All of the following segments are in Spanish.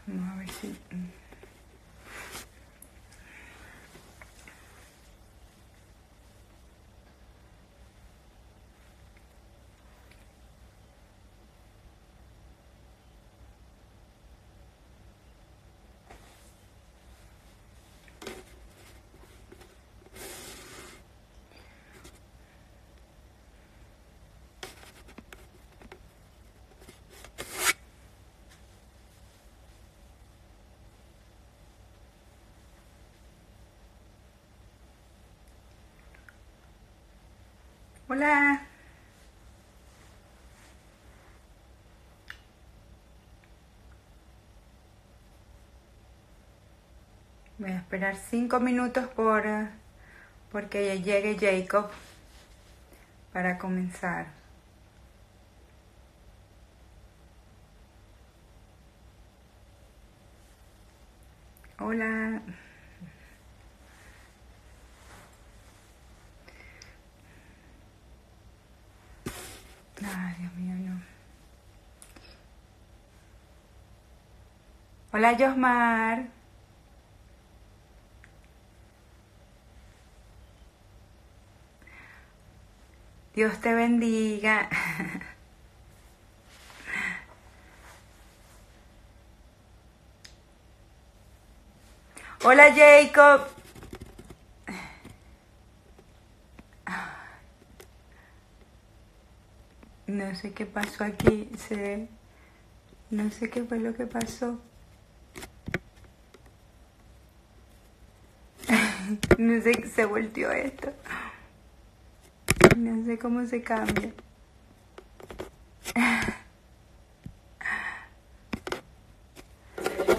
Vamos a ver si... Hola. Voy a esperar 5 minutos porque llegue Jacob para comenzar. Hola. Ay, Dios mío, no. Hola, Josmar. Dios te bendiga. Hola, Jacob. No sé qué pasó aquí. No sé qué fue lo que pasó. No sé, se volteó esto. No sé cómo se cambia.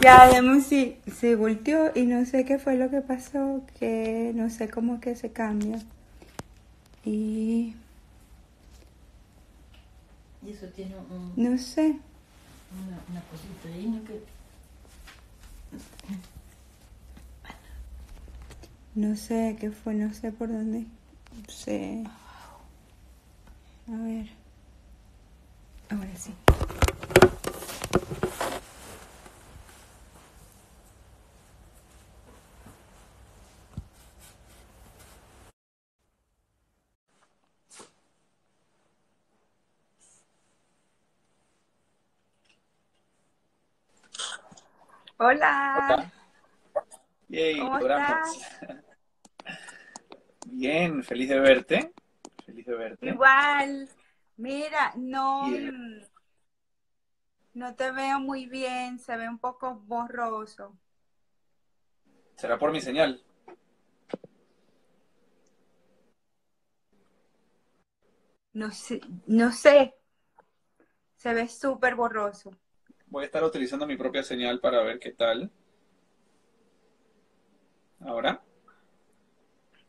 Ya, vemos si se volteó y no sé qué fue lo que pasó, que no sé cómo que se cambia. Y eso tiene no sé. una cosita ahí, ¿no? Que... No sé qué fue, no sé por dónde. Sí. A ver. Ahora sí. Hola. Hola. Yay, ¿Cómo estás? logramos. Bien, feliz de verte. Feliz de verte. Igual. Mira, no, Y no te veo muy bien, se ve un poco borroso. será por mi señal. No sé, no sé, se ve súper borroso. Voy a estar utilizando mi propia señal para ver qué tal. Ahora.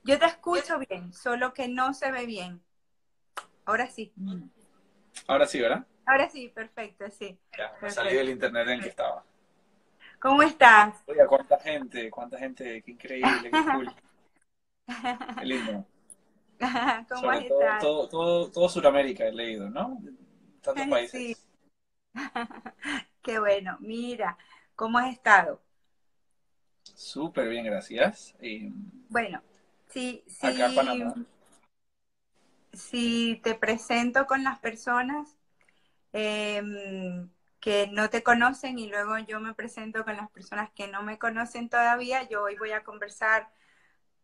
Yo te escucho bien, solo que no se ve bien. Ahora sí. Ahora sí, ¿verdad? Ahora sí, perfecto, sí. Ya, me salí del Perfecto. internet en el que estaba. ¿Cómo estás? Oiga, cuánta gente, qué increíble, qué cool, qué lindo. ¿Cómo has Sobre todo, estado? todo Sudamérica he leído, ¿no? Tantos Sí, países. qué bueno. Mira, ¿cómo has estado? Súper bien, gracias. Y Bueno, sí, acá en sí, Panamá. si te presento con las personas que no te conocen y luego yo me presento con las personas que no me conocen todavía, yo hoy voy a conversar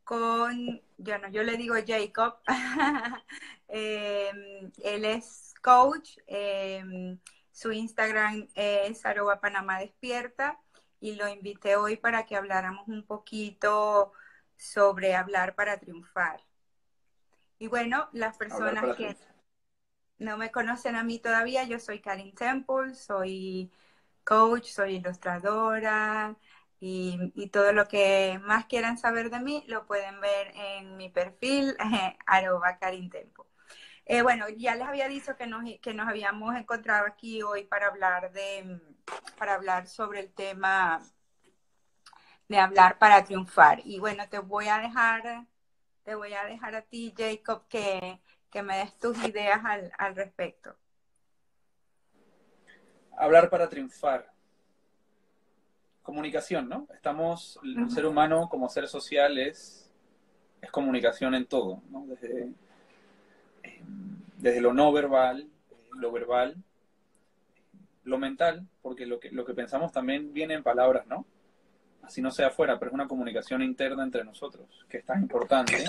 con, yo le digo Jacob, él es coach, su Instagram es @Panamá Despierta y lo invité hoy para que habláramos un poquito sobre hablar para triunfar. Y bueno, las Hablar personas para que triunfar. no me conocen a mí todavía, yo soy Karin Temple, soy coach, soy ilustradora y todo lo que más quieran saber de mí lo pueden ver en mi perfil, Karin Temple. Bueno, ya les había dicho que nos habíamos encontrado aquí hoy para hablar sobre el tema de hablar para triunfar. Y bueno, te voy a dejar a ti, Jacob, que me des tus ideas al respecto. Hablar para triunfar. comunicación, ¿no? El ser humano como ser social es comunicación en todo, ¿no? Desde lo no verbal, lo verbal, lo mental, porque lo que pensamos también viene en palabras, ¿no? Así no sea afuera, pero es una comunicación interna entre nosotros, que es tan importante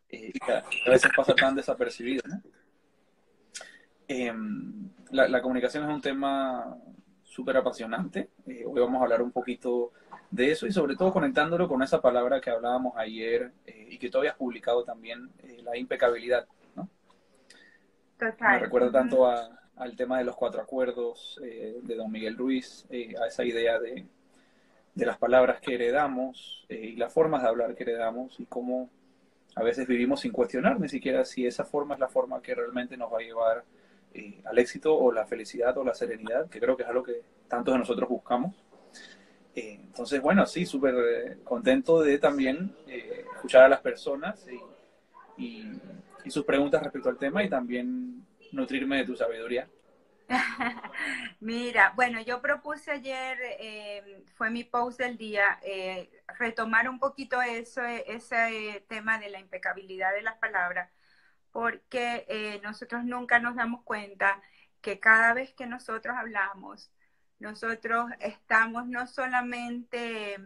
y que a veces pasa tan desapercibido, ¿no? La comunicación es un tema súper apasionante. Hoy vamos a hablar un poquito de eso y sobre todo conectándolo con esa palabra que hablábamos ayer y que tú habías publicado también, la impecabilidad, ¿no? Me Total. recuerda tanto al tema de los 4 acuerdos de don Miguel Ruiz, a esa idea de las palabras que heredamos y las formas de hablar que heredamos y cómo a veces vivimos sin cuestionar ni siquiera si esa forma es la forma que realmente nos va a llevar al éxito o la felicidad o la serenidad, que creo que es algo que tantos de nosotros buscamos. Entonces, bueno, sí, súper contento de también escuchar a las personas y, y sus preguntas respecto al tema y también nutrirme de tu sabiduría. Mira, bueno, yo propuse ayer, fue mi post del día, retomar un poquito ese tema de la impecabilidad de las palabras, porque nosotros nunca nos damos cuenta que cada vez que nosotros hablamos, nosotros estamos no solamente,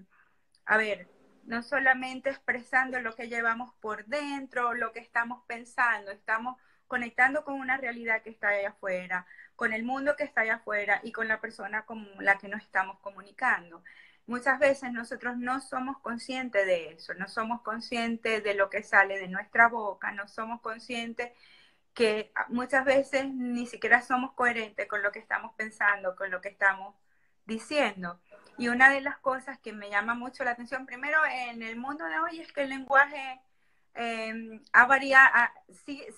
a ver, no solamente expresando lo que llevamos por dentro, lo que estamos pensando, estamos conectando con una realidad que está allá afuera, con el mundo que está allá afuera y con la persona con la que nos estamos comunicando. Muchas veces nosotros no somos conscientes de eso, no somos conscientes de lo que sale de nuestra boca, no somos conscientes que muchas veces ni siquiera somos coherentes con lo que estamos pensando, con lo que estamos diciendo. Y una de las cosas que me llama mucho la atención, primero en el mundo de hoy, es que el lenguaje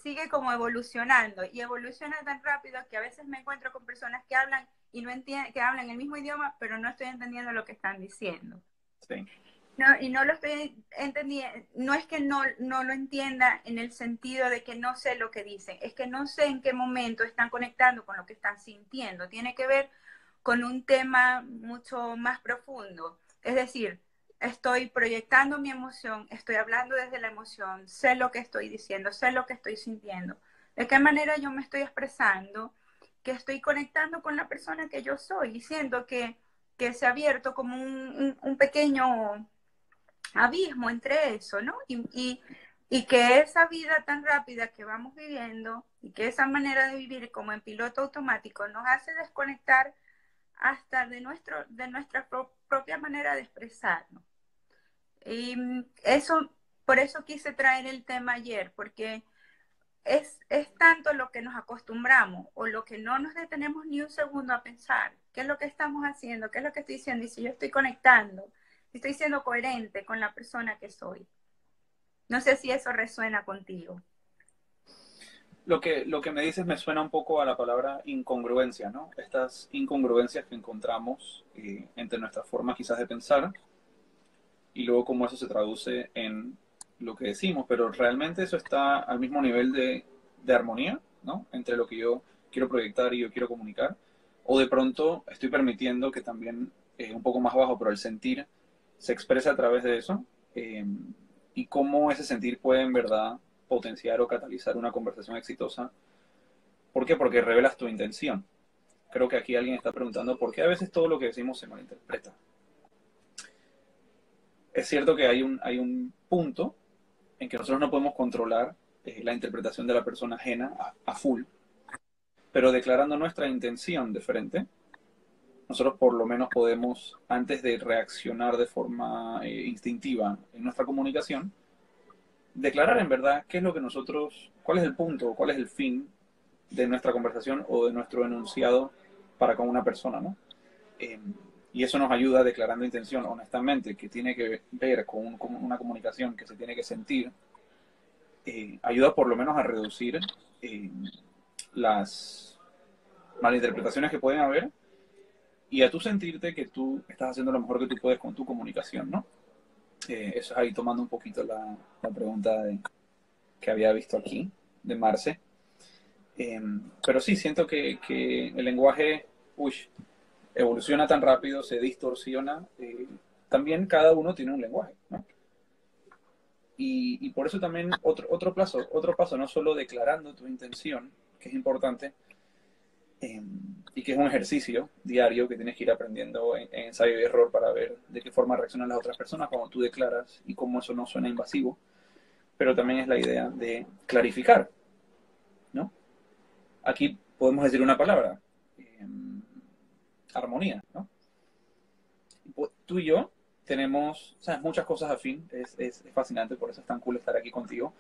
sigue como evolucionando y evoluciona tan rápido que a veces me encuentro con personas que hablan y no entienden, que hablan el mismo idioma, pero no estoy entendiendo lo que están diciendo. Sí. No, y no lo estoy entendiendo, no es que no lo entienda en el sentido de que no sé lo que dicen, es que no sé en qué momento están conectando con lo que están sintiendo. Tiene que ver con un tema mucho más profundo. Es decir, estoy proyectando mi emoción, estoy hablando desde la emoción, sé lo que estoy diciendo, sé lo que estoy sintiendo, de qué manera yo me estoy expresando, que estoy conectando con la persona que yo soy y siento que se ha abierto como un pequeño abismo entre eso, ¿no? Y que esa vida tan rápida que vamos viviendo y que esa manera de vivir como en piloto automático nos hace desconectar hasta de nuestra propia manera de expresarnos. Y eso, por eso quise traer el tema ayer, porque es tanto lo que nos acostumbramos o lo que no nos detenemos ni un segundo a pensar, qué es lo que estamos haciendo, qué es lo que estoy diciendo, y si yo estoy conectando, si estoy siendo coherente con la persona que soy. No sé si eso resuena contigo. Lo que me dices me suena un poco a la palabra incongruencia, ¿no? Estas incongruencias que encontramos entre nuestras formas quizás de pensar y luego cómo eso se traduce en lo que decimos, pero realmente eso está al mismo nivel de armonía, ¿no? Entre lo que yo quiero proyectar y yo quiero comunicar, o de pronto estoy permitiendo que también un poco más bajo, pero el sentir se expresa a través de eso, eh, y cómo ese sentir puede en verdad potenciar o catalizar una conversación exitosa. ¿Por qué? Porque revelas tu intención. Creo que aquí alguien está preguntando por qué a veces todo lo que decimos se malinterpreta. Es cierto que hay un punto en que nosotros no podemos controlar la interpretación de la persona ajena a full, pero declarando nuestra intención de frente, nosotros por lo menos podemos, antes de reaccionar de forma instintiva en nuestra comunicación, declarar en verdad qué es lo que nosotros, cuál es el punto, cuál es el fin de nuestra conversación o de nuestro enunciado para con una persona, ¿no? Eh, y eso nos ayuda declarando intención, honestamente, que tiene que ver con una comunicación que se tiene que sentir, ayuda por lo menos a reducir eh, las malinterpretaciones que pueden haber y a tú sentirte que tú estás haciendo lo mejor que tú puedes con tu comunicación, ¿no? Eso es ahí tomando un poquito la pregunta que había visto aquí, de Marce. Pero sí, siento que el lenguaje, uy, evoluciona tan rápido, se distorsiona, también cada uno tiene un lenguaje, ¿no? Y por eso también otro paso, no solo declarando tu intención, que es importante, y que es un ejercicio diario que tienes que ir aprendiendo en ensayo y error para ver de qué forma reaccionan las otras personas cuando tú declaras y cómo eso no suena invasivo, pero también es la idea de clarificar, ¿no? Aquí podemos decir una palabra, armonía, ¿no? Tú y yo tenemos, ¿sabes?, muchas cosas afín, es fascinante, por eso es tan cool estar aquí contigo,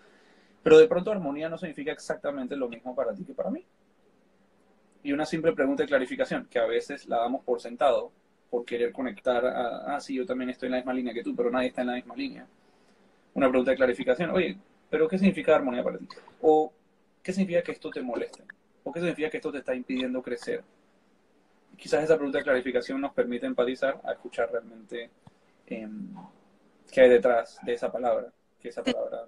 pero de pronto armonía no significa exactamente lo mismo para ti que para mí. Y una simple pregunta de clarificación, que a veces la damos por sentado, por querer conectar sí, yo también estoy en la misma línea que tú, pero nadie está en la misma línea. Una pregunta de clarificación, oye, ¿pero qué significa armonía para ti? O, ¿qué significa que esto te moleste? ¿O qué significa que esto te está impidiendo crecer? Quizás esa pregunta de clarificación nos permite empatizar a escuchar realmente qué hay detrás de esa palabra, que esa palabra...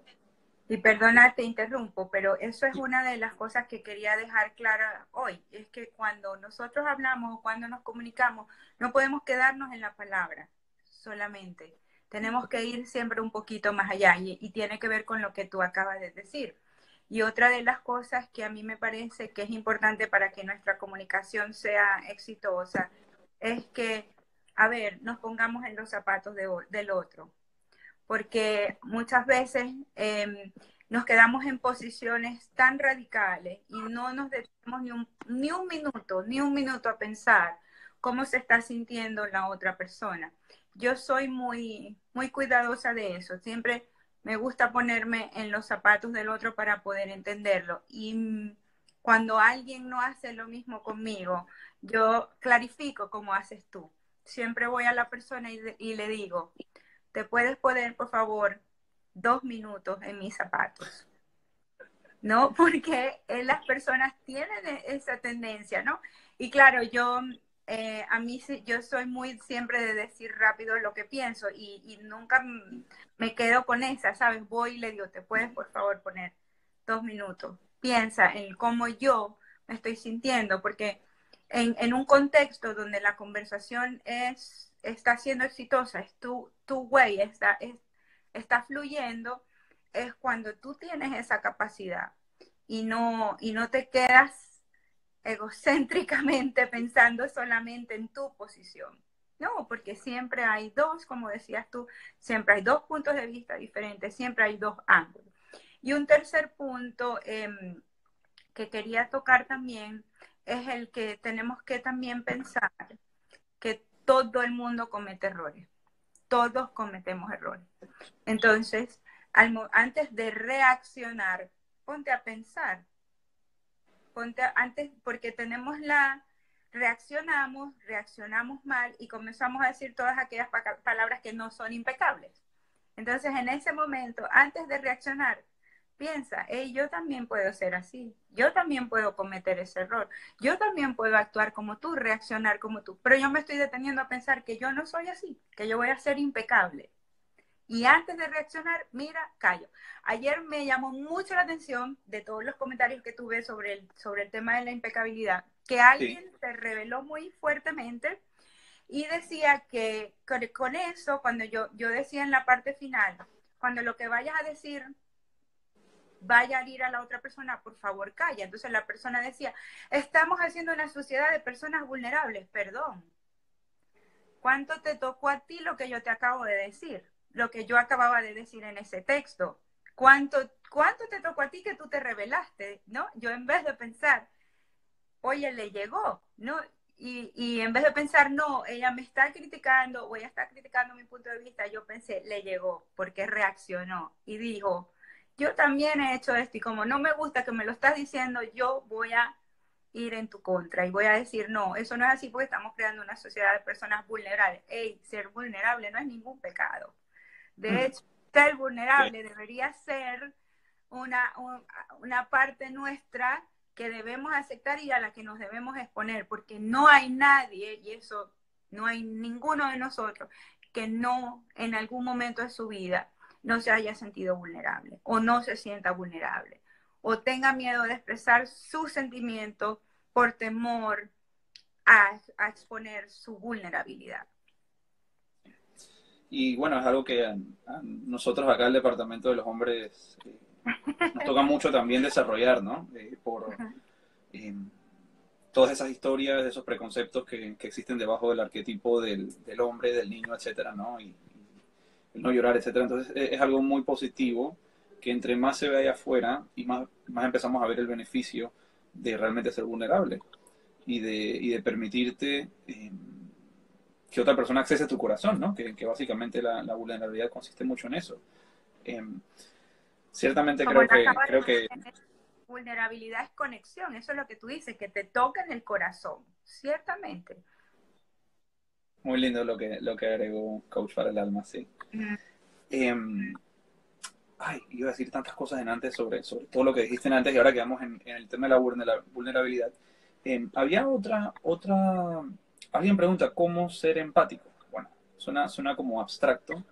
Y perdona, te interrumpo, pero eso es una de las cosas que quería dejar clara hoy. Es que cuando nosotros hablamos, cuando nos comunicamos, no podemos quedarnos en la palabra solamente. Tenemos que ir siempre un poquito más allá y tiene que ver con lo que tú acabas de decir. Y otra de las cosas que a mí me parece que es importante para que nuestra comunicación sea exitosa es que, a ver, nos pongamos en los zapatos del otro, porque muchas veces nos quedamos en posiciones tan radicales y no nos detenemos ni un minuto a pensar cómo se está sintiendo la otra persona. Yo soy muy cuidadosa de eso. Siempre me gusta ponerme en los zapatos del otro para poder entenderlo. Y cuando alguien no hace lo mismo conmigo, yo clarifico cómo haces tú. Siempre voy a la persona y le digo, ¿te puedes poner, por favor, 2 minutos en mis zapatos? ¿No? Porque las personas tienen esa tendencia, ¿no? Y claro, a mí yo soy muy siempre de decir rápido lo que pienso y nunca me quedo con esa, ¿sabes? Voy y le digo, ¿te puedes, por favor, poner 2 minutos? Piensa en cómo yo me estoy sintiendo, porque en un contexto donde la conversación está siendo exitosa, es tu way, está fluyendo, es cuando tú tienes esa capacidad y no te quedas egocéntricamente pensando solamente en tu posición. No, porque siempre hay dos, como decías tú, siempre hay dos puntos de vista diferentes, siempre hay dos ángulos. Y un tercer punto que quería tocar también es el que tenemos que también pensar que todo el mundo comete errores. Todos cometemos errores. Entonces, antes de reaccionar, ponte a pensar. Antes, porque reaccionamos mal y comenzamos a decir todas aquellas palabras que no son impecables. Entonces, en ese momento, antes de reaccionar, piensa, hey, yo también puedo ser así, yo también puedo cometer ese error, yo también puedo actuar como tú, reaccionar como tú, pero yo me estoy deteniendo a pensar que yo no soy así, que yo voy a ser impecable. Y antes de reaccionar, mira, callo. Ayer me llamó mucho la atención de todos los comentarios que tuve sobre el tema de la impecabilidad, que alguien se reveló muy fuertemente y decía que con eso, cuando yo decía en la parte final, cuando lo que vayas a decir vaya a herir a la otra persona, por favor, calla. Entonces la persona decía, estamos haciendo una sociedad de personas vulnerables. Perdón. ¿Cuánto te tocó a ti lo que yo te acabo de decir? Lo que yo acababa de decir en ese texto. ¿Cuánto te tocó a ti que tú te revelaste? ¿No? Yo en vez de pensar, oye, le llegó, ¿no? Y en vez de pensar, no, ella me está criticando o ella está criticando mi punto de vista, yo pensé, le llegó, porque reaccionó y dijo, yo también he hecho esto y como no me gusta que me lo estás diciendo, yo voy a ir en tu contra y voy a decir, no, eso no es así porque estamos creando una sociedad de personas vulnerables. Ey, ser vulnerable no es ningún pecado. De hecho, ser vulnerable debería ser una parte nuestra que debemos aceptar y a la que nos debemos exponer, porque no hay nadie, y eso no hay ninguno de nosotros, que no en algún momento de su vida no se haya sentido vulnerable o no se sienta vulnerable o tenga miedo de expresar sus sentimientos por temor a exponer su vulnerabilidad. Y bueno, es algo que a nosotros acá, el Departamento de los Hombres, nos toca mucho también desarrollar, ¿no? Por eh, todas esas historias, esos preconceptos que existen debajo del arquetipo del hombre, del niño, etcétera, ¿no? Y el no llorar, etcétera. Entonces es algo muy positivo que entre más se ve allá afuera y más empezamos a ver el beneficio de realmente ser vulnerable y de permitirte que otra persona accese a tu corazón, ¿no? Que básicamente la vulnerabilidad consiste mucho en eso. Eh, Ciertamente Como lo acabas creo de que decir, vulnerabilidad es conexión, eso es lo que tú dices, que te toca en el corazón, ciertamente. muy lindo lo que agregó Coach para el alma, sí. Mm. Eh, Iba a decir tantas cosas en antes sobre todo lo que dijiste en antes y ahora quedamos en el tema de la vulnerabilidad. Había alguien pregunta, ¿cómo ser empático? Bueno, suena como abstracto,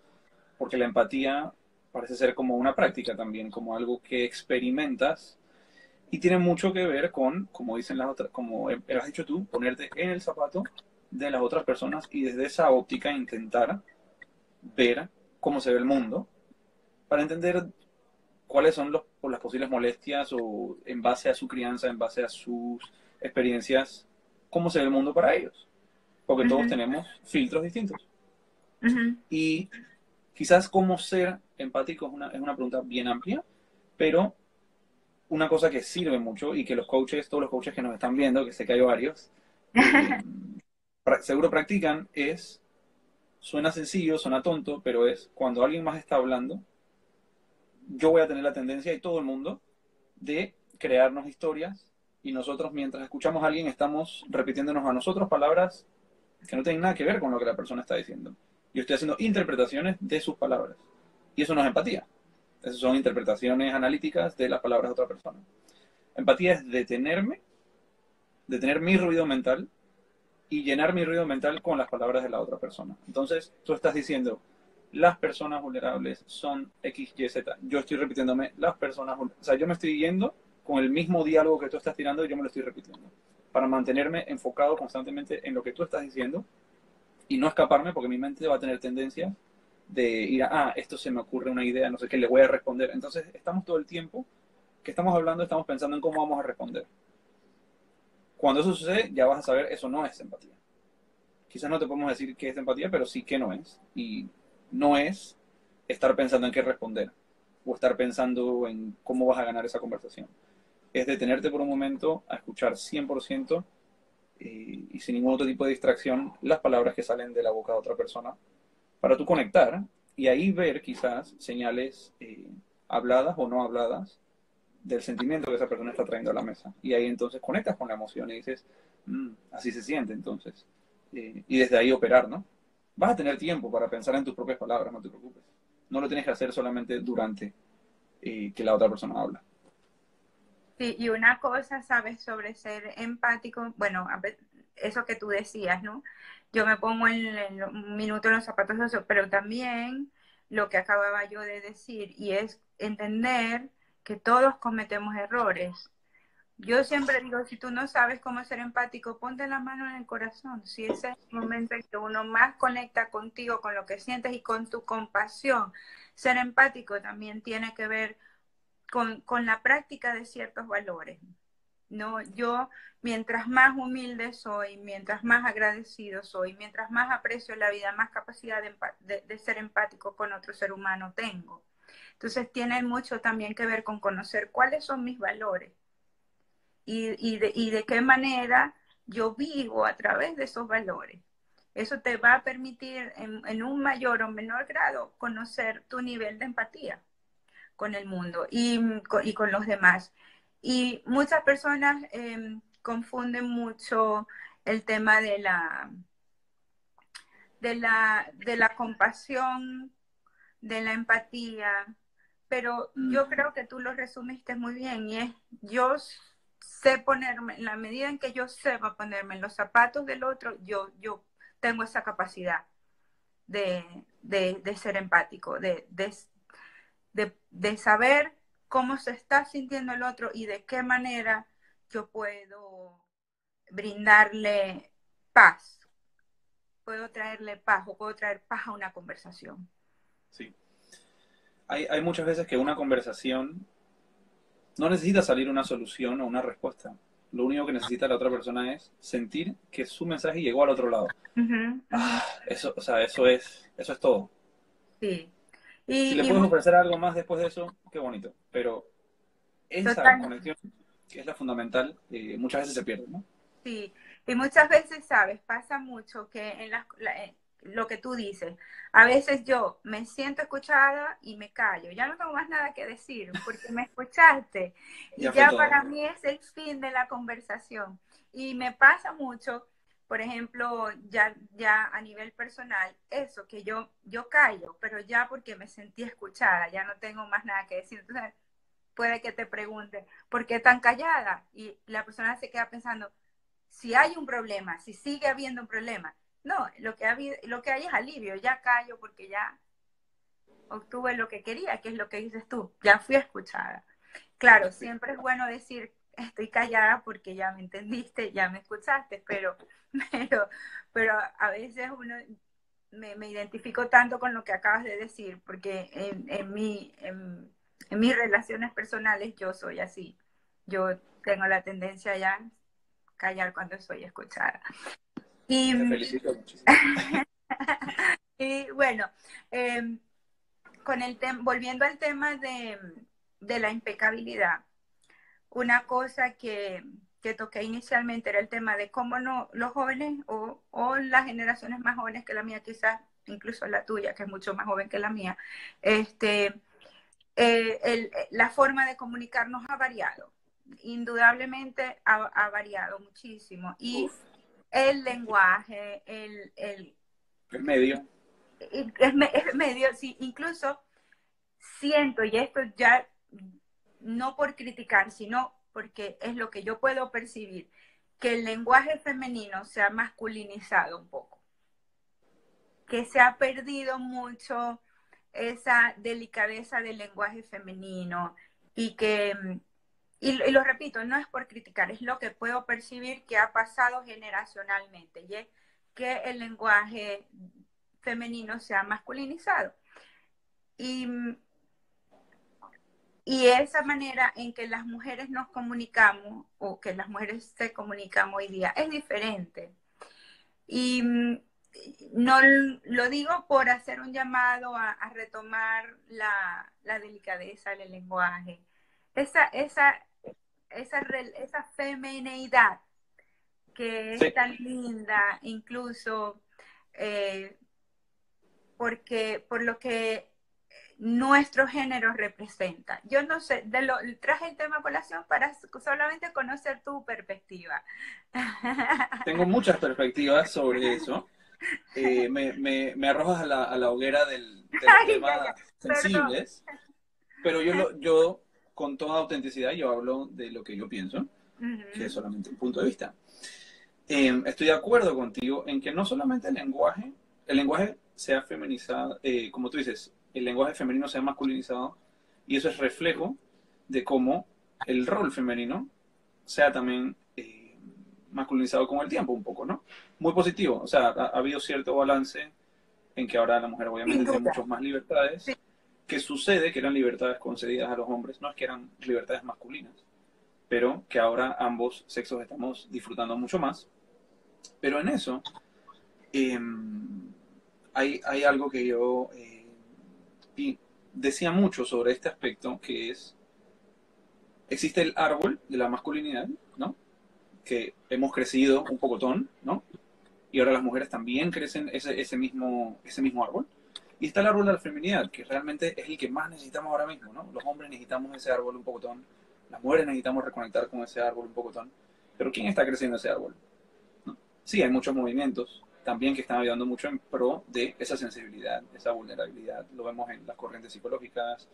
porque la empatía parece ser como una práctica también, como algo que experimentas y tiene mucho que ver con, como dicen las otras, como has dicho tú, ponerte en el zapato de las otras personas y desde esa óptica intentar ver cómo se ve el mundo para entender cuáles son las posibles molestias o en base a su crianza, en base a sus experiencias, cómo se ve el mundo para ellos. Porque todos Ujú, tenemos filtros distintos. ujú. Y quizás cómo ser empático es una pregunta bien amplia, pero una cosa que sirve mucho y que los coaches, todos los coaches que nos están viendo, que sé que hay varios, seguro practican es, suena sencillo, suena tonto, pero es cuando alguien más está hablando, yo voy a tener la tendencia y todo el mundo de crearnos historias y nosotros mientras escuchamos a alguien estamos repitiéndonos a nosotros palabras que no tienen nada que ver con lo que la persona está diciendo. Yo estoy haciendo interpretaciones de sus palabras. Y eso no es empatía. Esas son interpretaciones analíticas de las palabras de otra persona. Empatía es detener mi ruido mental y llenar mi ruido mental con las palabras de la otra persona. Entonces, tú estás diciendo, las personas vulnerables son X, Y, Z. Yo estoy repitiéndome, las personas vulnerables. O sea, yo me estoy yendo con el mismo diálogo que tú estás tirando y yo me lo estoy repitiendo. Para mantenerme enfocado constantemente en lo que tú estás diciendo y no escaparme porque mi mente va a tener tendencia de ir a, esto se me ocurre una idea, no sé qué, le voy a responder. Entonces, estamos todo el tiempo que estamos hablando, estamos pensando en cómo vamos a responder. Cuando eso sucede, ya vas a saber, eso no es empatía. Quizás no te podemos decir qué es empatía, pero sí que no es. Y no es estar pensando en qué responder o estar pensando en cómo vas a ganar esa conversación. Es detenerte por un momento a escuchar 100% y sin ningún otro tipo de distracción las palabras que salen de la boca de otra persona para tú conectar y ahí ver quizás señales habladas o no habladas del sentimiento que esa persona está trayendo a la mesa. Y ahí entonces conectas con la emoción y dices, así se siente entonces. Y desde ahí operar, ¿no? Vas a tener tiempo para pensar en tus propias palabras, no te preocupes. No lo tienes que hacer solamente durante que la otra persona habla. Sí, y una cosa, ¿sabes? Sobre ser empático, bueno, eso que tú decías, ¿no? Yo me pongo en un minuto en los zapatos de eso, pero también lo que acababa yo de decir, y es entender que todos cometemos errores. Yo siempre digo, si tú no sabes cómo ser empático, ponte la mano en el corazón. Si ese es el momento en que uno más conecta contigo, con lo que sientes y con tu compasión. Ser empático también tiene que ver con la práctica de ciertos valores. No, yo mientras más humilde soy, mientras más agradecido soy, mientras más aprecio la vida, más capacidad de ser empático con otro ser humano tengo. Entonces tiene mucho también que ver con conocer cuáles son mis valores y de qué manera yo vivo a través de esos valores. Eso te va a permitir en un mayor o menor grado conocer tu nivel de empatía con el mundo y con los demás. Y muchas personas confunden mucho el tema de la compasión, de la empatía, pero yo creo que tú lo resumiste muy bien y es, yo sé ponerme, en la medida en que yo sepa ponerme en los zapatos del otro, yo tengo esa capacidad de ser empático, de saber cómo se está sintiendo el otro y de qué manera yo puedo brindarle paz. Puedo traerle paz o puedo traer paz a una conversación. Sí. Hay muchas veces que una conversación no necesita salir una solución o una respuesta. Lo único que necesita la otra persona es sentir que su mensaje llegó al otro lado. Ujú, ujú. Eso, o sea, eso es todo. Sí. Si le Y puedes ofrecer algo más después de eso, qué bonito. Pero esa total, conexión, que es la fundamental, muchas veces se pierde, ¿no? sí. Y muchas veces, sabes, pasa mucho que lo que tú dices, a veces yo me siento escuchada y me callo, ya no tengo más nada que decir porque me escuchaste y Ya fue ya todo. para mí es el fin de la conversación. Y me pasa mucho, por ejemplo, ya a nivel personal, eso, que yo callo, pero ya porque me sentí escuchada, ya no tengo más nada que decir. Entonces, puede que te pregunte, ¿por qué tan callada? Y la persona se queda pensando, si hay un problema, si sigue habiendo un problema. No, lo que hay es alivio, ya callo porque ya obtuve lo que quería, que es lo que dices tú, ya fui escuchada. Claro, siempre es bueno decir, estoy callada porque ya me entendiste, ya me escuchaste, pero, pero a veces uno me identifico tanto con lo que acabas de decir, porque en mis relaciones personales yo soy así. Yo tengo la tendencia ya a callar cuando soy escuchada. Y, Te felicito muchísimo. y bueno, eh, volviendo al tema de la impecabilidad, una cosa que toqué inicialmente era el tema de cómo no los jóvenes o las generaciones más jóvenes que la mía, quizás incluso la tuya, que es mucho más joven que la mía, este, la forma de comunicarnos ha variado. Indudablemente ha variado muchísimo. Y Uf, el lenguaje, el medio. es medio, sí, incluso siento, y esto ya no por criticar, sino porque es lo que yo puedo percibir, que el lenguaje femenino se ha masculinizado un poco, que se ha perdido mucho esa delicadeza del lenguaje femenino y y lo repito, no es por criticar, es lo que puedo percibir que ha pasado generacionalmente, y es que el lenguaje femenino se ha masculinizado. Y Y esa manera en que las mujeres nos comunicamos o que las mujeres se comunican hoy día es diferente. Y no lo digo por hacer un llamado a retomar la delicadeza del lenguaje, esa, esa, esa femineidad que es Sí, tan linda, incluso eh, por lo que nuestro género representa. Yo no sé, traje el tema a colación para solamente conocer tu perspectiva. tengo muchas perspectivas sobre eso. Me arrojas a la hoguera de los Ay, ya, temas ya, perdón. sensibles, pero yo con toda autenticidad, yo hablo de lo que yo pienso, que es Ujú. solamente un punto de vista. Estoy de acuerdo contigo en que no solamente el lenguaje se ha feminizado, como tú dices, el lenguaje femenino se ha masculinizado, y eso es reflejo de cómo el rol femenino se ha también masculinizado con el tiempo un poco, ¿no? Muy positivo, o sea, ha habido cierto balance en que ahora la mujer Sin obviamente tiene duda. muchas más Sí. libertades, que sucede que eran libertades concedidas a los hombres, no es que eran libertades masculinas, pero que ahora ambos sexos estamos disfrutando mucho más. Pero en eso eh, hay algo que yo decía mucho sobre este aspecto, que es, existe el árbol de la masculinidad, ¿no? Que hemos crecido un pocotón, ¿no? Y ahora las mujeres también crecen ese mismo árbol. Y está el árbol de la feminidad, que realmente es el que más necesitamos ahora mismo, ¿no? Los hombres necesitamos ese árbol un pocotón, las mujeres necesitamos reconectar con ese árbol un pocotón. Pero ¿quién está creciendo ese árbol? ¿No? Sí, hay muchos movimientos también que están ayudando mucho en pro de esa sensibilidad, esa vulnerabilidad. Lo vemos en las corrientes psicológicas,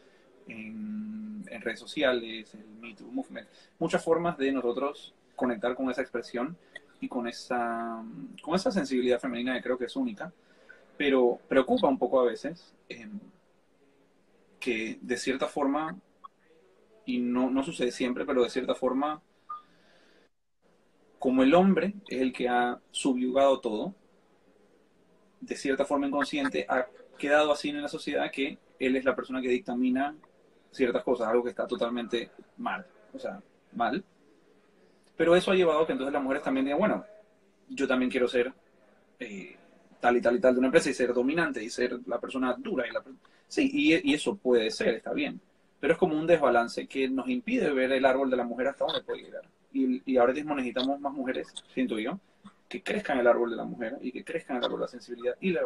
en redes sociales, el Me Too Movement. Muchas formas de nosotros conectar con esa expresión y con esa sensibilidad femenina que creo que es única, pero preocupa un poco a veces que de cierta forma, y no sucede siempre, pero de cierta forma como el hombre es el que ha subyugado todo, de cierta forma inconsciente, ha quedado así en la sociedad que él es la persona que dictamina ciertas cosas, algo que está totalmente mal, o sea, mal. Pero eso ha llevado a que entonces las mujeres también digan, bueno, yo también quiero ser tal y tal y tal de una empresa y ser dominante y ser la persona dura. Sí, y eso puede ser, está bien. Pero es como un desbalance que nos impide ver el árbol de la mujer hasta dónde puede llegar. Y ahora mismo necesitamos más mujeres, siento yo, que crezcan el árbol de la mujer y que crezcan el árbol de la sensibilidad y la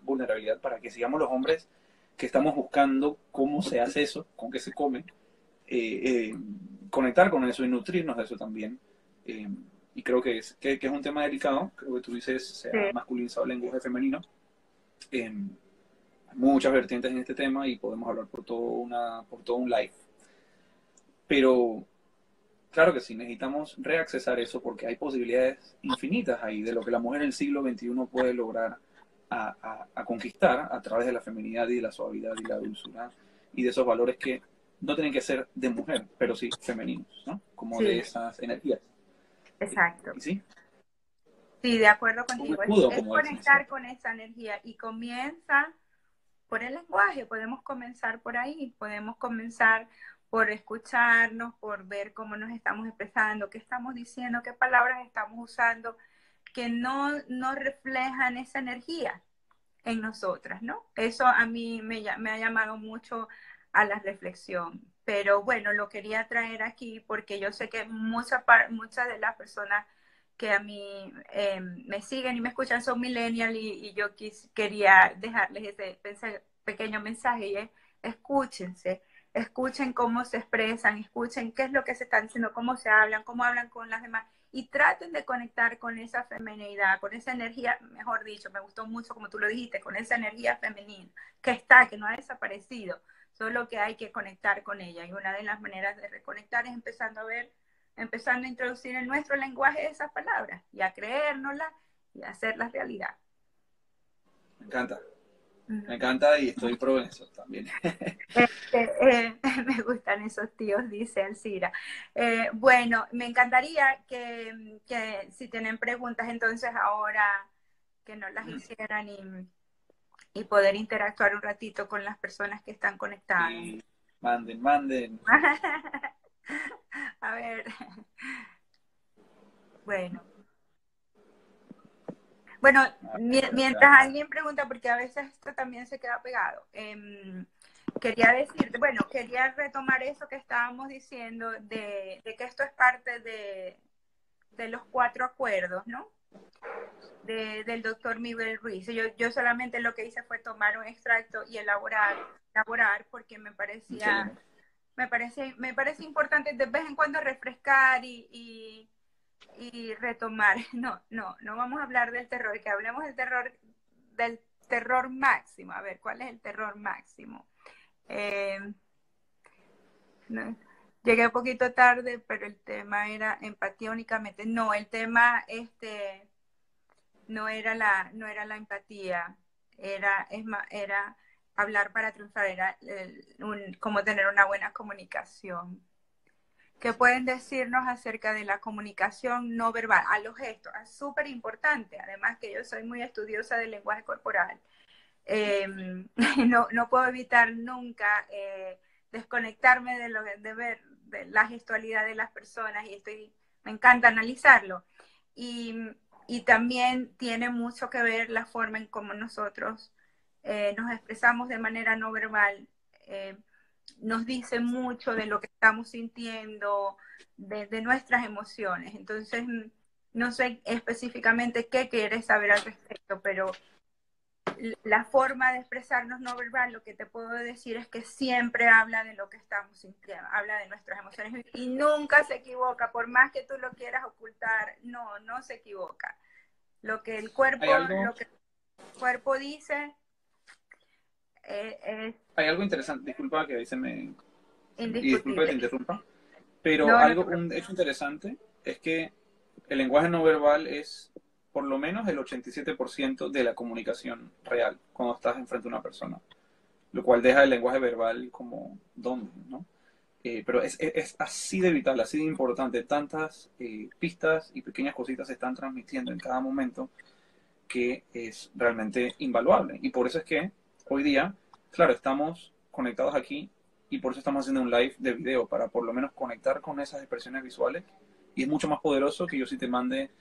vulnerabilidad para que sigamos los hombres que estamos buscando cómo se hace eso, con qué se come, conectar con eso y nutrirnos de eso también. Y creo que es un tema delicado. Creo que tú dices se ha Sí. masculinizado el lenguaje femenino. Hay muchas vertientes en este tema y podemos hablar por todo un live. Pero claro que sí, necesitamos reaccesar eso porque hay posibilidades infinitas ahí de lo que la mujer en el siglo XXI puede lograr a conquistar a través de la feminidad y de la suavidad y la dulzura y de esos valores que no tienen que ser de mujer, pero sí femeninos, ¿no? Como de Sí, esas energías. exacto. Y sí, Sí, de acuerdo un contigo. escudo, Es como dicen, conectar ¿cierto? con esa energía y comienza por el lenguaje. Podemos comenzar por ahí, podemos comenzar por escucharnos, por ver cómo nos estamos expresando, qué estamos diciendo, qué palabras estamos usando que no reflejan esa energía en nosotras, ¿no? Eso a mí me ha llamado mucho a la reflexión. Pero bueno, lo quería traer aquí porque yo sé que muchas de las personas que a mí me siguen y me escuchan son millennials y yo quería dejarles ese pequeño mensaje y es escúchense, escuchen cómo se expresan, escuchen qué es lo que se están diciendo, cómo se hablan, cómo hablan con las demás y traten de conectar con esa feminidad, con esa energía, mejor dicho, me gustó mucho como tú lo dijiste, con esa energía femenina que está, que no ha desaparecido, solo que hay que conectar con ella. Y una de las maneras de reconectar es empezando a introducir en nuestro lenguaje esas palabras y a creérnoslas y a hacerlas realidad. Me encanta. Uh-huh. Me encanta y estoy pro en eso también. Me gustan esos tíos, dice Alcira. Bueno, me encantaría que si tienen preguntas, entonces ahora que nos las hicieran y poder interactuar un ratito con las personas que están conectadas. Y manden, manden. A ver, bueno. Bueno, mientras alguien pregunta, porque a veces esto también se queda pegado, quería decirte, bueno, quería retomar eso que estábamos diciendo de que esto es parte de los 4 acuerdos, ¿no? Del doctor Miguel Ruiz. Yo solamente lo que hice fue tomar un extracto y elaborar porque me parece importante de vez en cuando refrescar y retomar. No vamos a hablar del terror, que hablemos del terror máximo. A ver, ¿cuál es el terror máximo? No, llegué un poquito tarde, pero el tema era empatía únicamente. No, el tema no era la empatía, era hablar para triunfar, era cómo tener una buena comunicación. ¿Qué pueden decirnos acerca de la comunicación no verbal? A los gestos, es súper importante, además que yo soy muy estudiosa del lenguaje corporal. No puedo evitar nunca desconectarme de ver de la gestualidad de las personas y me encanta analizarlo. Y también tiene mucho que ver la forma en cómo nosotros nos expresamos de manera no verbal. Nos dice mucho de lo que estamos sintiendo, de nuestras emociones. Entonces, no sé específicamente qué quieres saber al respecto, pero la forma de expresarnos no verbal, lo que te puedo decir es que siempre habla de lo que estamos sintiendo, habla de nuestras emociones y nunca se equivoca, por más que tú lo quieras ocultar, no se equivoca. Lo que el Hay algo, cuerpo dice es hay algo interesante, disculpa que ahí y disculpa que te indiscutible. interrumpa, pero No, no, un hecho interesante es que el lenguaje no verbal es por lo menos el 87% de la comunicación real cuando estás enfrente de una persona, lo cual deja el lenguaje verbal como ¿dónde? ¿No? Pero es así de vital, así de importante. Tantas pistas y pequeñas cositas se están transmitiendo en cada momento que es realmente invaluable. Y por eso es que hoy día, claro, estamos conectados aquí y por eso estamos haciendo un live de video, para por lo menos conectar con esas expresiones visuales. Y es mucho más poderoso que yo si te mande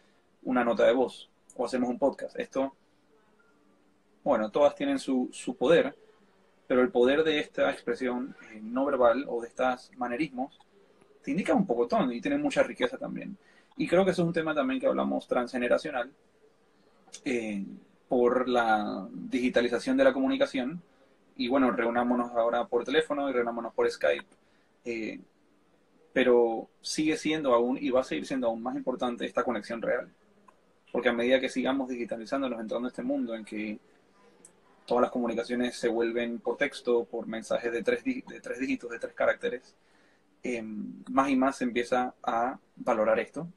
una nota de voz o hacemos un podcast. Esto, bueno, todas tienen su poder, pero el poder de esta expresión no verbal o de estos manerismos te indica un pocotón y tiene mucha riqueza también. Y creo que eso es un tema también que hablamos transgeneracional, eh, por la digitalización de la comunicación. Y bueno, reunámonos ahora por teléfono y reunámonos por Skype. eh, pero sigue siendo aún y va a seguir siendo aún más importante esta conexión real. Porque a medida que sigamos digitalizándonos, entrando a este mundo en que todas las comunicaciones se vuelven por texto, por mensajes de tres dígitos, de tres caracteres, más y más se empieza a valorar esto.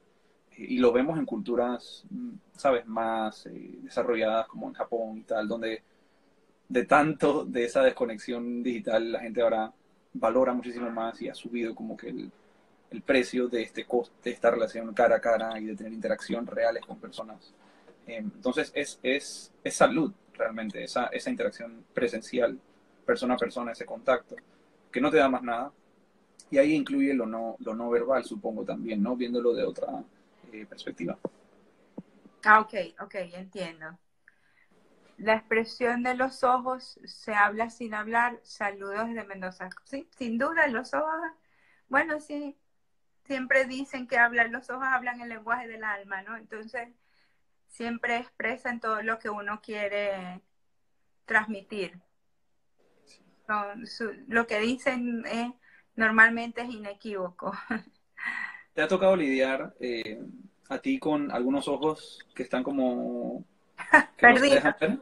Y lo vemos en culturas, ¿sabes?, más desarrolladas como en Japón y tal, donde de tanto de esa desconexión digital la gente ahora valora muchísimo más y ha subido como que el precio de este coste, de esta relación cara a cara y de tener interacción reales con personas. Entonces es salud realmente, esa interacción presencial, persona a persona, ese contacto, que no te da más nada. Y ahí incluye lo no verbal, supongo también, ¿no? Viéndolo de otra perspectiva. Ah, ok, ok, entiendo. La expresión de los ojos se habla sin hablar. Saludos desde Mendoza. Sí, sin duda, los ojos, bueno, sí, siempre dicen que los ojos hablan el lenguaje del alma, ¿no? Entonces, siempre expresan todo lo que uno quiere transmitir. Lo que dicen normalmente es inequívoco. ¿Te ha tocado lidiar a ti con algunos ojos que están como que no se Perdido, dejan ver?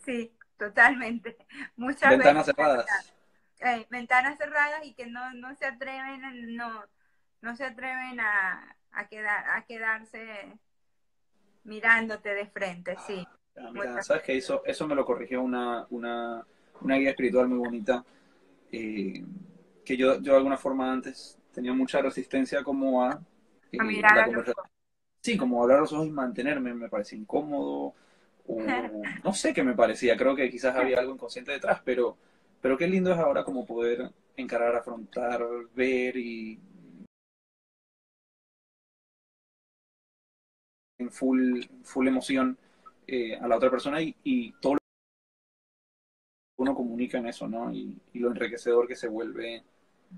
sí, totalmente. Muchas veces Ventanas cerradas. ventanas cerradas y que no se atreven, no se atreven a quedarse mirándote de frente, sí. Mira, Muchas sabes que eso me lo corrigió una guía espiritual muy bonita, eh, que yo de alguna forma antes tenía mucha resistencia como a a mirar la a los conversación. Sí, como hablar a los ojos y mantenerme, me parecía incómodo, o no sé qué me parecía, creo que quizás había algo inconsciente detrás, pero qué lindo es ahora como poder encarar, afrontar, ver y en full emoción a la otra persona y todo lo que uno comunica en eso, ¿no? Y lo enriquecedor que se vuelve,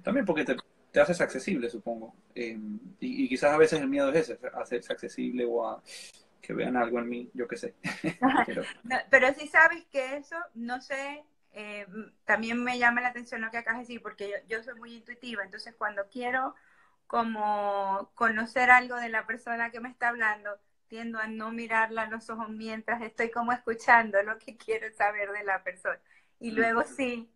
también porque te haces accesible, supongo. Y quizás a veces el miedo es ese, hacerse accesible o a que vean algo en mí, yo qué sé. Pero No, pero sí sabes que eso, no sé, también me llama la atención lo que acabas de decir, porque yo soy muy intuitiva, entonces cuando quiero como conocer algo de la persona que me está hablando, tiendo a no mirarla a los ojos mientras estoy como escuchando lo que quiero saber de la persona. Y luego sí,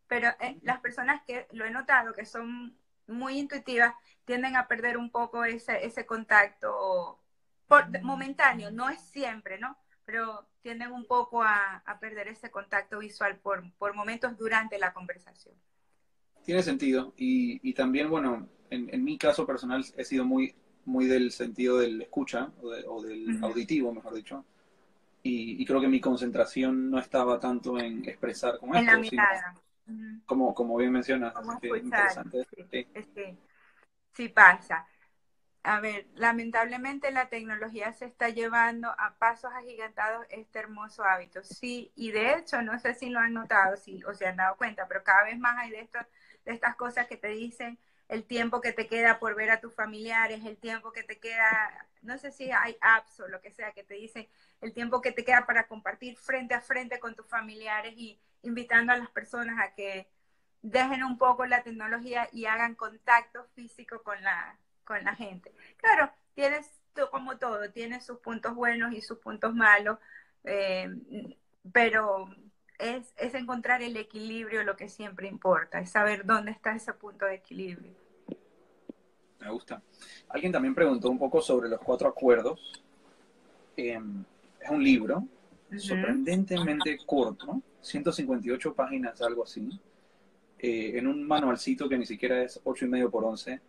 pero las personas que lo he notado que son muy intuitivas tienden a perder un poco ese contacto momentáneo, no es siempre, ¿no? Pero tienden un poco a perder ese contacto visual por momentos durante la conversación. tiene sentido. Y también, bueno, en mi caso personal he sido muy del sentido del escucha, o del Ujú. auditivo, mejor dicho. Y creo que mi concentración no estaba tanto en expresar con En la esto, sino mirada. Ujú. como bien mencionas, ¿Cómo así que escuchar? interesante. Sí, Sí. sí pasa. A ver, lamentablemente la tecnología se está llevando a pasos agigantados este hermoso hábito. Sí, y de hecho, no sé si lo han notado o se han dado cuenta, pero cada vez más hay de estas cosas que te dicen el tiempo que te queda por ver a tus familiares, el tiempo que te queda, no sé si hay apps o lo que sea, que te dicen el tiempo que te queda para compartir frente a frente con tus familiares y invitando a las personas a que dejen un poco la tecnología y hagan contacto físico con la gente. Claro, como todo, tiene sus puntos buenos y sus puntos malos, eh, pero es encontrar el equilibrio lo que siempre importa, es saber dónde está ese punto de equilibrio. Me gusta. Alguien también preguntó un poco sobre los cuatro acuerdos. Es un libro Uh -huh. sorprendentemente corto, 158 páginas, algo así, en un manualcito que ni siquiera es 8,5 por 11,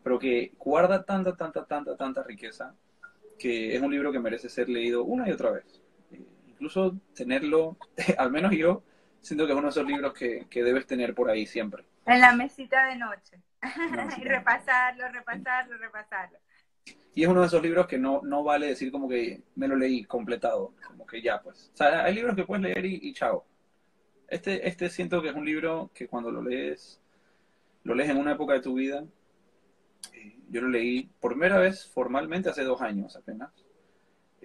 pero que guarda tanta riqueza, que es un libro que merece ser leído una y otra vez. Incluso tenerlo, al menos yo, siento que es uno de esos libros que debes tener por ahí siempre. En la mesita de noche. Una Y mesita. repasarlo. Y es uno de esos libros que no vale decir como que me lo leí completado, como que ya, pues. O sea, hay libros que puedes leer y chao. Este siento que es un libro que cuando lo lees en una época de tu vida. Yo lo leí por primera vez formalmente hace 2 años apenas.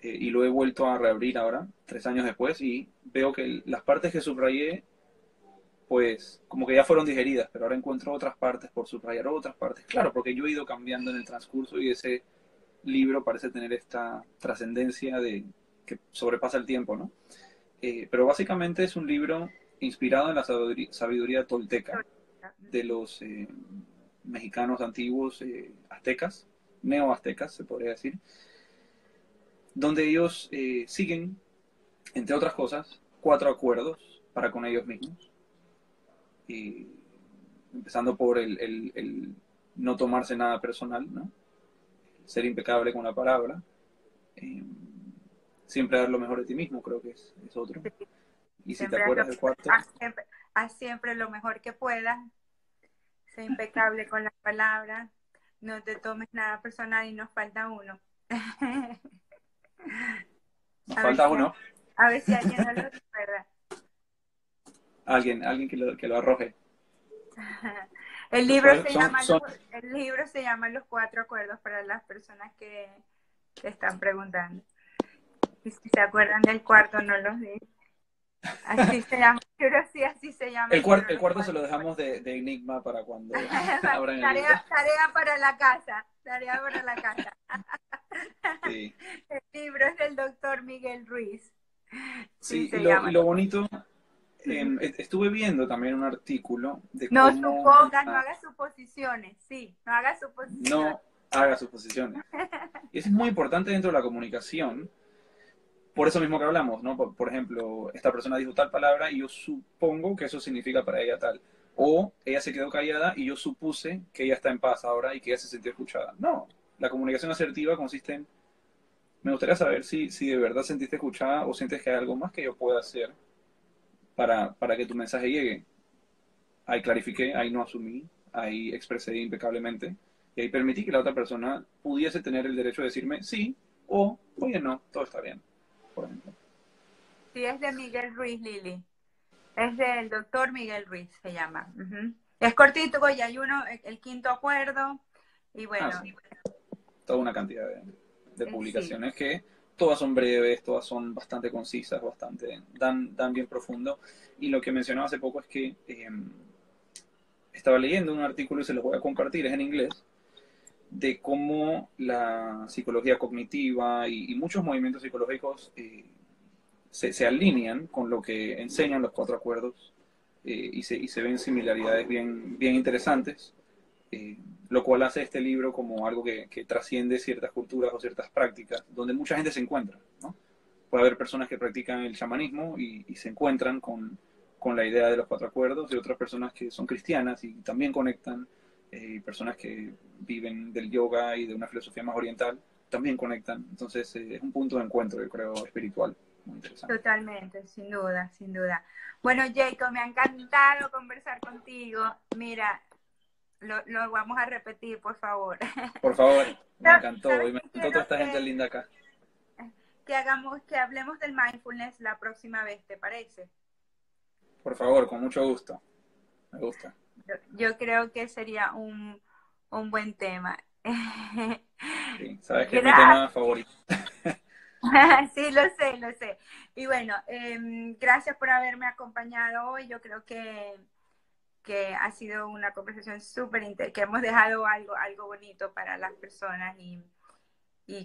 Y lo he vuelto a reabrir ahora, 3 años después, y veo que las partes que subrayé, pues como que ya fueron digeridas, pero ahora encuentro otras partes por subrayar otras partes. Claro, porque yo he ido cambiando en el transcurso y ese libro parece tener esta trascendencia de que sobrepasa el tiempo, ¿no? Pero básicamente es un libro inspirado en la sabiduría tolteca de los mexicanos antiguos, aztecas, neoaztecas se podría decir, donde ellos siguen, entre otras cosas, 4 acuerdos para con ellos mismos, y empezando por el no tomarse nada personal, ¿no? Ser impecable con la palabra, eh, siempre dar lo mejor de ti mismo, creo que es otro. Y si te Siempre acuerdas del cuarto, haz siempre lo mejor que puedas. Sé impecable con las palabras. No te tomes nada personal y nos falta uno. nos falta uno, A ver si alguien no lo recuerda. alguien que lo arroje. El libro Son se llama Los 4 acuerdos para las personas que están preguntando. Y si se acuerdan del cuarto, no los di. Así se llama el libro, sí, así se llama el el libro. cuarto se lo dejamos de enigma para cuando abran el libro. Tarea para la casa. Tarea para la casa. Sí. El libro es del doctor Miguel Ruiz. Sí, Se y llama. lo bonito, estuve viendo también un artículo de No cómo supongas, no hagas suposiciones. Sí, no hagas suposiciones. no haga suposiciones. Y eso es muy importante dentro de la comunicación, por eso mismo que hablamos, ¿no? Por ejemplo, esta persona dijo tal palabra y yo supongo que eso significa para ella tal. O ella se quedó callada y yo supuse que ella está en paz ahora y que ella se sintió escuchada. No, la comunicación asertiva consiste en, me gustaría saber si de verdad sentiste escuchada o sientes que hay algo más que yo pueda hacer para que tu mensaje llegue. Ahí clarifiqué, ahí no asumí, ahí expresé impecablemente y ahí permití que la otra persona pudiese tener el derecho de decirme sí o oye no, todo está bien, por ejemplo. Sí, es de Miguel Ruiz, Lili. Es del doctor Miguel Ruiz, se llama. Es cortito, y hay uno, el 5.º acuerdo, y bueno. Sí. Toda una cantidad de Sí. publicaciones que todas son breves, todas son bastante concisas, dan bien profundo. Y lo que mencionaba hace poco es que estaba leyendo un artículo y se lo voy a compartir, es en inglés, de cómo la psicología cognitiva y muchos movimientos psicológicos se alinean con lo que enseñan los 4 acuerdos, y se ven similaridades bien interesantes, lo cual hace este libro como algo que trasciende ciertas culturas o ciertas prácticas, donde mucha gente se encuentra, ¿no? Puede haber personas que practican el chamanismo y se encuentran con la idea de los 4 acuerdos, y otras personas que son cristianas y también conectan, personas que viven del yoga y de una filosofía más oriental, también conectan. Entonces es un punto de encuentro, yo creo, espiritual, muy interesante. Totalmente, sin duda, sin duda. Bueno, Jacob, me ha encantado conversar contigo. Mira, lo vamos a repetir, por favor. Por favor, me encantó, y ¿Sabes me qué encantó toda quiero esta gente linda acá. que hablemos del mindfulness la próxima vez, ¿te parece? Por favor, con mucho gusto. Me gusta. Yo creo que sería un buen tema. Sí, sabes que es mi tema favorito. Sí, lo sé. Y bueno, gracias por haberme acompañado hoy. Yo creo que ha sido una conversación súper que hemos dejado algo bonito para las personas y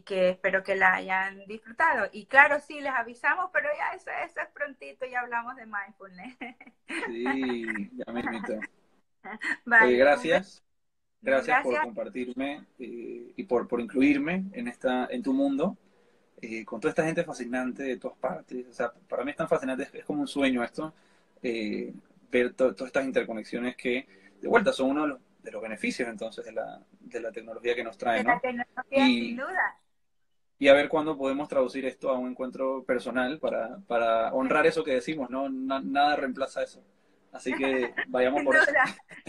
que espero que la hayan disfrutado. Y claro, sí, les avisamos, pero ya eso es prontito y hablamos de mindfulness. Sí, ya me invito. Vale, Oye, gracias. Gracias por Gracias. compartirme, y por incluirme en tu mundo, con toda esta gente fascinante de todas partes. O sea, para mí es tan fascinante, es como un sueño esto. ver todas estas interconexiones que, de vuelta, son uno de los beneficios entonces de la tecnología que nos trae, De la ¿no? tecnología, sin Y, duda. y a ver cuándo podemos traducir esto a un encuentro personal para honrar eso que decimos, ¿no? Nada reemplaza eso. Así que vayamos Sin por eso. duda.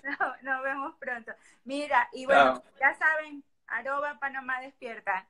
No, nos vemos pronto. Mira, y bueno, Chao. ya saben, @Panamá Despierta.